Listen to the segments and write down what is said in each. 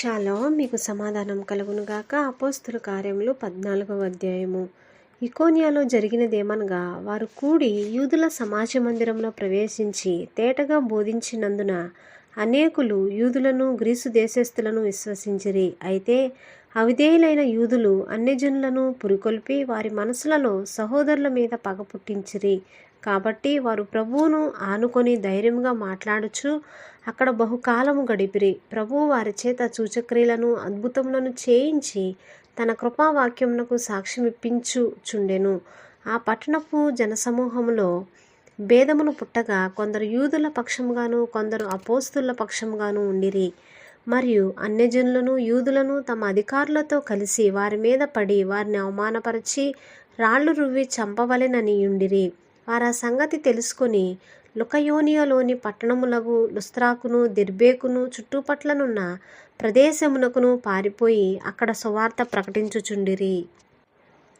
Shalom మీకు సమాధానం కలుగునుగాక. అపోస్తుల కార్యములు 14వ అధ్యాయము. ఇకోనియాలో జరిగినదేమనగా, వారు కూడి యూదుల సమాజ మందిరంలో ప్రవేశించి తేటగా బోధించినందున అనేకులు యూదులను గ్రీసు దేశస్థులను విశ్వసించిరి. అయితే అవిధేయులైన యూదులు అన్యజనులను పురికొల్పి వారి మనసులలో సహోదరుల మీద పగ పుట్టించిరి. కాబట్టి వారు ప్రభువును ఆనుకొని ధైర్యంగా మాట్లాడుచు అక్కడ బహుకాలము గడిపిరి. ప్రభువు వారి చేత సూచక్రియలను అద్భుతములను చేయించి తన కృపావాక్యమునకు సాక్ష్యమిప్పించుచుండెను. ఆ పట్టణపు జనసమూహములో భేదమును పుట్టగా కొందరు యూదుల పక్షముగాను కొందరు అపోస్తుల పక్షముగాను ఉండిరి. మరియు అన్యజనులను యూదులను తమ అధికారులతో కలిసి వారి మీద పడి వారిని అవమానపరిచి రాళ్ళు రువ్వి చంపవలెనని ఉండిరి. వారు ఆ సంగతి తెలుసుకొని లుకయోనియలోని పట్టణములకు లుస్త్రాకును దెర్బేకును చుట్టుపట్లనున్న ప్రదేశమునకును పారిపోయి అక్కడ సువార్త ప్రకటించుచుండిరి.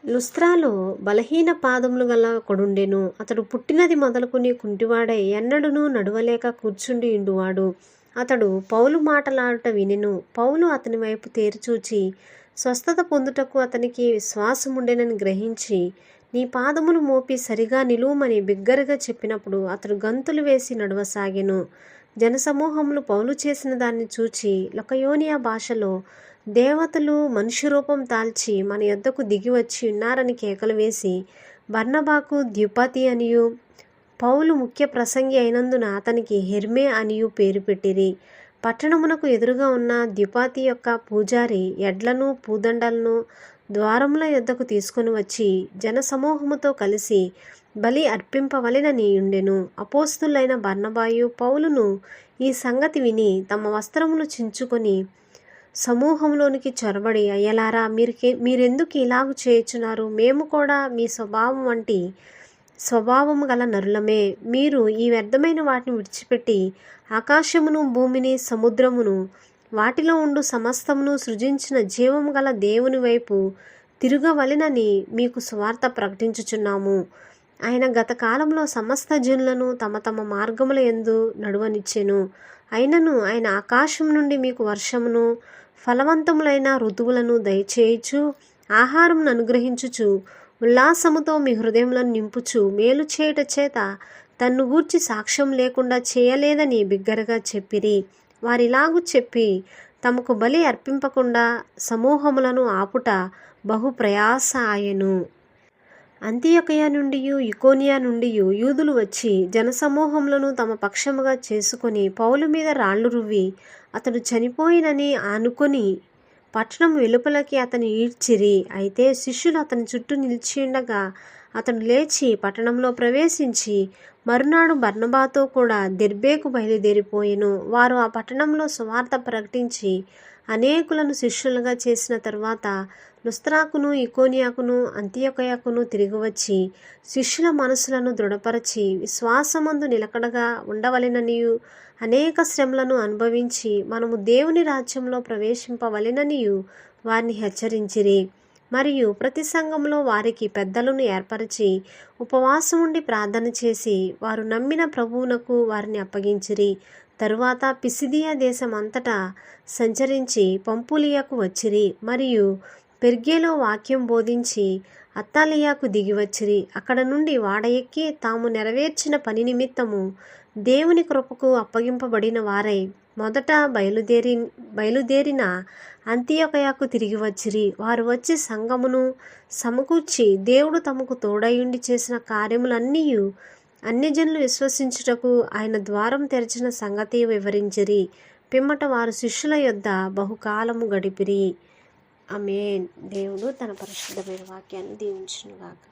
లుస్త్రాలో బలహీన పాదములు గల ఒకడుండెను. అతడు పుట్టినది మొదలుకొని కుంటివాడై ఎన్నడూనూ నడవలేక కూర్చుండి ఉండువాడు. అతడు పౌలు మాటలాడుట వినెను. పౌలు అతని వైపు తేరిచూచి స్వస్థత పొందుటకు అతనికి విశ్వాసముండెనని గ్రహించి, నీ పాదములు మోపి సరిగా నిలువుమని బిగ్గరగా చెప్పినప్పుడు అతడు గంతులు వేసి నడవసాగెను. జనసమూహములు పౌలు చేసిన దాన్ని చూచి లుకయోనియ భాషలో, దేవతలు మనుష్య రూపం తాల్చి మన యొద్దకు దిగి వచ్చి ఉన్నారని కేకలు వేసి బర్నబాకు ద్యుపతి అనియు పౌలు ముఖ్య ప్రసంగి అయినందున అతనికి హెర్మే అనియు పేరు పెట్టిరి. పట్టణమునకు ఎదురుగా ఉన్న ద్యుపతి యొక్క పూజారి ఎడ్లను పూదండలను ద్వారముల యొద్దకు తీసుకొని వచ్చి జనసమూహముతో కలిసి బలి అర్పింపవలెనని ఉండెను. అపోస్తులైన బర్నబాయు పౌలును ఈ సంగతి విని తమ వస్త్రములు చించుకొని సమూహంలోనికి చొరబడి, అయ్యలారా, మీరెందుకు ఇలాగు చేయుచున్నారు? మేము కూడా మీ స్వభావం వంటి స్వభావము గల నరులమే. మీరు ఈ వ్యర్థమైన వాటిని విడిచిపెట్టి ఆకాశమును భూమిని సముద్రమును వాటిలో ఉండు సమస్తమును సృజించిన జీవము గల దేవుని వైపు తిరగవలెనని మీకు సువార్త ప్రకటించుచున్నాము. ఆయన గత కాలంలో సమస్త జనులను తమ తమ మార్గముల యందు నడువనిచ్చెను. అయినను ఆయన ఆకాశం నుండి మీకు వర్షమును ఫలవంతములైన ఋతువులను దయచేయుచు ఆహారమును అనుగ్రహించుచు ఉల్లాసముతో మీ హృదయములను నింపుచు మేలు చేయుట చేత తన్ను గూర్చి సాక్ష్యం లేకుండా చేయలేదని బిగ్గరగా చెప్పిరి. వారిలాగు చెప్పి తమకు బలి అర్పింపకుండా సమూహములను ఆపుట బహు ప్రయాస ఆయను. అంతియొకయ నుండి ఇకోనియా నుండి యూదులు వచ్చి జనసమూహములను తమ పక్షముగా చేసుకొని పౌలు మీద రాళ్ళు రువ్వి అతడు చనిపోయినని ఆనుకొని పట్టణం వెలుపలకి అతని ఈడ్చిరి. అయితే శిష్యులు అతని చుట్టూ నిలిచియుండగా అతడు లేచి పట్టణంలో ప్రవేశించి మరునాడు బర్నబాతో కూడా దెర్బేకు బయలుదేరిపోయెను. వారు ఆ పట్టణంలో సువార్త ప్రకటించి అనేకులను శిష్యులుగా చేసిన తరువాత లుస్త్రాకును ఇకోనియాకును అంతియొకయకును తిరిగి వచ్చి శిష్యుల మనసులను దృఢపరచి విశ్వాసమందు నిలకడగా ఉండవలెననియు అనేక శ్రమలను అనుభవించి మనము దేవుని రాజ్యంలో ప్రవేశింపవలెననియు వారిని హెచ్చరించిరి. మరియు ప్రతి సంఘంలో వారికి పెద్దలను ఏర్పరిచి ఉపవాసం ఉండి ప్రార్థన చేసి వారు నమ్మిన ప్రభువునకు వారిని అప్పగించిరి. తరువాత పిసిదియా దేశం అంతటా సంచరించి పంపులియాకు వచ్చిరి. మరియు పెర్గేలో వాక్యం బోధించి అత్తాలియాకు దిగివచ్చిరి. అక్కడ నుండి వాడ ఎక్కి తాము నెరవేర్చిన పని నిమిత్తము దేవుని కృపకు అప్పగింపబడిన వారై మొదట బయలుదేరిన అంతియొకయకు తిరిగి వచ్చిరి. వారు వచ్చి సంఘమును సమకూర్చి దేవుడు తమకు తోడయుండి చేసిన కార్యములన్నీయు అన్యజనులు విశ్వసించుటకు ఆయన ద్వారం తెరిచిన సంగతి వివరించిరి. పిమ్మట వారు శిష్యుల యొద్ద బహుకాలము గడిపిరి. ఆమేన్. దేవుడు తన పరిశుద్ధమైన వాక్యాన్ని దీవించునుగాక.